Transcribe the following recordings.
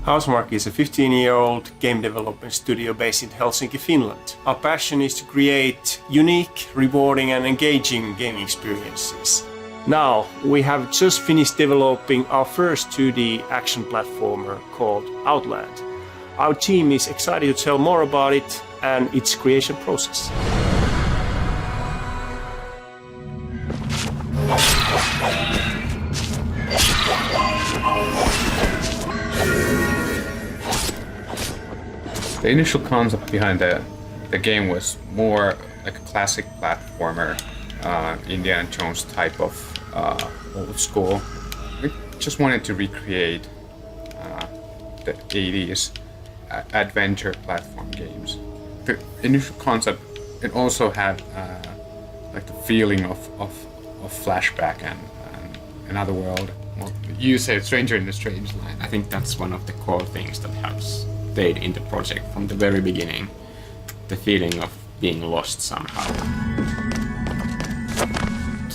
Housemarque is a 15-year-old game development studio based in Helsinki, Finland. Our passion is to create unique, rewarding and engaging gaming experiences. Now, we have just finished developing our first 2D action platformer called Outland. Our team is excited to tell more about it and its creation process. The initial concept behind the game was more like a classic platformer, Indiana Jones type of old school. We just wanted to recreate the 80s adventure platform games. The initial concept, it also had like the feeling of flashback and another world. Well, you said Stranger in a Strange Land. I think that's one of the core things that has stayed in the project from the very beginning. The feeling of being lost somehow.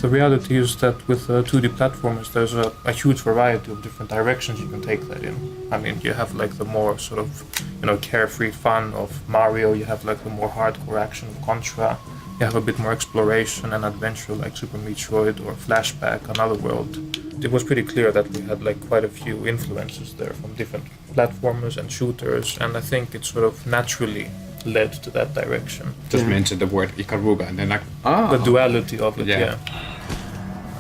The reality is that with 2D platformers, there's a huge variety of different directions you can take that in. I mean, you have like the more sort of, carefree fun of Mario, you have like the more hardcore action of Contra, you have a bit more exploration and adventure like Super Metroid or Flashback, Another World. It was pretty clear that we had like quite a few influences there from different platformers and shooters, and I think it sort of naturally led to that direction. Just mentioned the word Ikaruga and then like, The duality of it, yeah.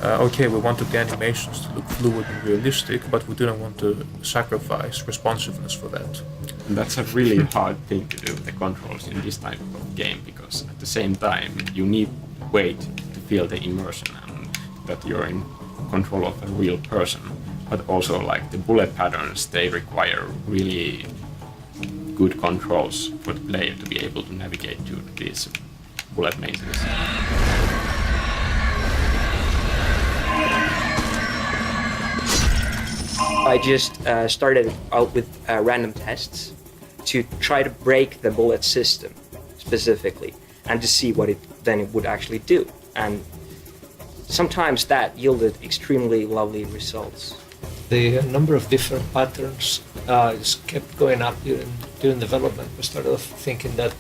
Okay, we wanted the animations to look fluid and realistic, but we didn't want to sacrifice responsiveness for that. And that's a really hard thing to do, the controls in this type of game, because at the same time you need weight to feel the immersion and that you're in control of a real person, but also like the bullet patterns, they require really good controls for the player to be able to navigate to these bullet mazes. I just started out with random tests to try to break the bullet system specifically and to see what it would actually do. And sometimes that yielded extremely lovely results. The number of different patterns just kept going up during development. We started off thinking that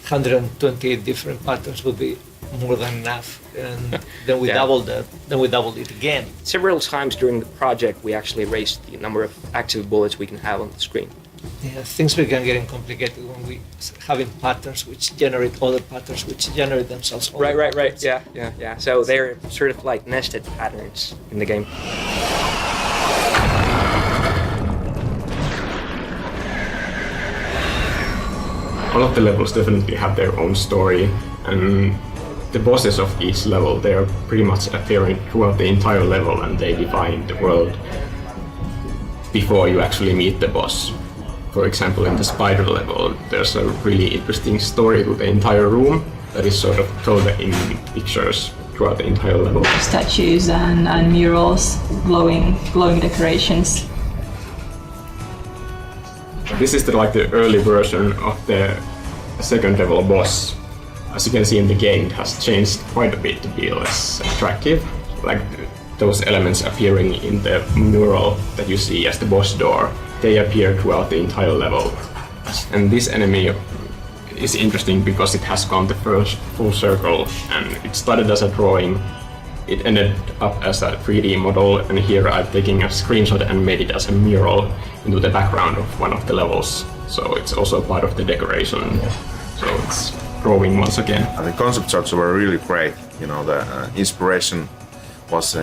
128 different patterns would be more than enough, and then we doubled that. Then we doubled it again. Several times during the project, we actually raised the number of active bullets we can have on the screen. Yeah, things began getting complicated when we having patterns which generate other patterns which generate themselves. Right. Yeah. So they're sort of like nested patterns in the game. All of the levels definitely have their own story, and the bosses of each level, they are pretty much appearing throughout the entire level, and they define the world before you actually meet the boss. For example, in the spider level, there's a really interesting story to the entire room that is sort of told in pictures throughout the entire level. Statues and murals, glowing decorations. This is the early version of the second level boss. As you can see in the game, it has changed quite a bit to be less attractive. Like those elements appearing in the mural that you see as the boss door, they appear throughout the entire level. And this enemy is interesting because it has gone the first full circle, and it started as a drawing. It ended up as a 3D model, and here I'm taking a screenshot and made it as a mural into the background of one of the levels. So it's also part of the decoration. So it's drawing once again. The concept arts were really great. The inspiration was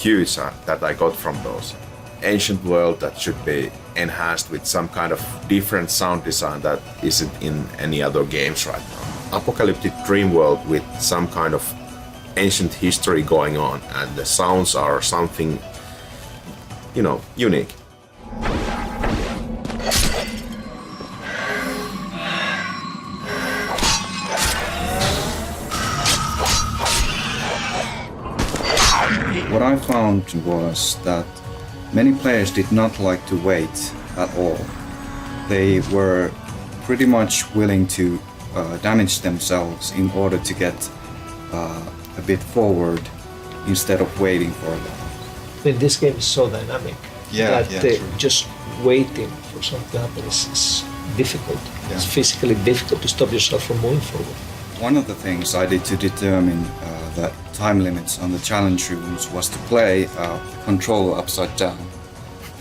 huge that I got from those. Ancient world that should be enhanced with some kind of different sound design that isn't in any other games right now. Apocalyptic dream world with some kind of ancient history going on, and the sounds are something, unique. What I found was that many players did not like to wait at all. They were pretty much willing to damage themselves in order to get a bit forward instead of waiting for a while. I mean, this game is so dynamic. Yeah, that true. just waiting for something to happen is difficult. Yeah. It's physically difficult to stop yourself from moving forward. One of the things I did to determine the time limits on the challenge rooms was to play controller upside down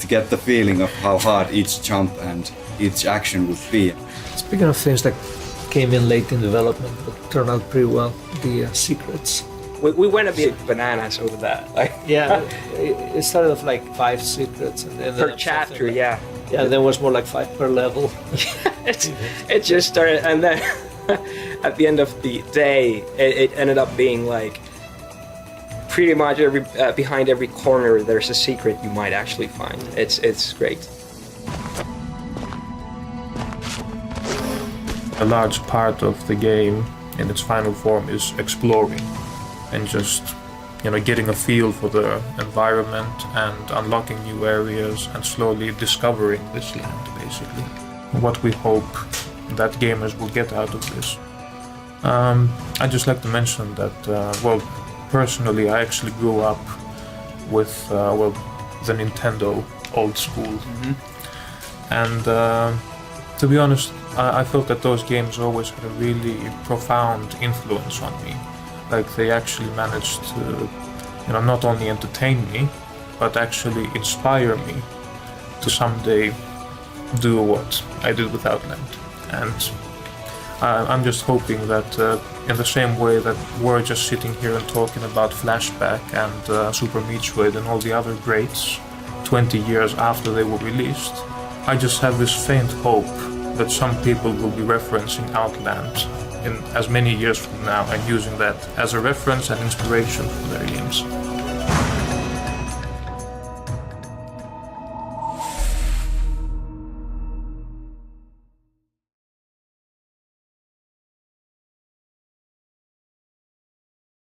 to get the feeling of how hard each jump and each action would be. Speaking of things that came in late in development but turned out pretty well, the secrets. We went a bit bananas over that. Like Yeah, it started off like 5 secrets and then per chapter, yeah. Yeah, then it was more like 5 per level. It just started, and then at the end of the day, it ended up being like pretty much behind every corner there's a secret you might actually find. It's great. A large part of the game in its final form is exploring and just, getting a feel for the environment and unlocking new areas and slowly discovering this land, basically. What we hope that gamers will get out of this. I'd just like to mention that, personally, I actually grew up with, the Nintendo old school. And to be honest, I felt that those games always had a really profound influence on me. Like they actually managed to, not only entertain me, but actually inspire me to someday do what I did with Outland. And I'm just hoping that in the same way that we're just sitting here and talking about Flashback and Super Metroid and all the other greats 20 years after they were released, I just have this faint hope that some people will be referencing Outland in as many years from now and using that as a reference and inspiration for their games.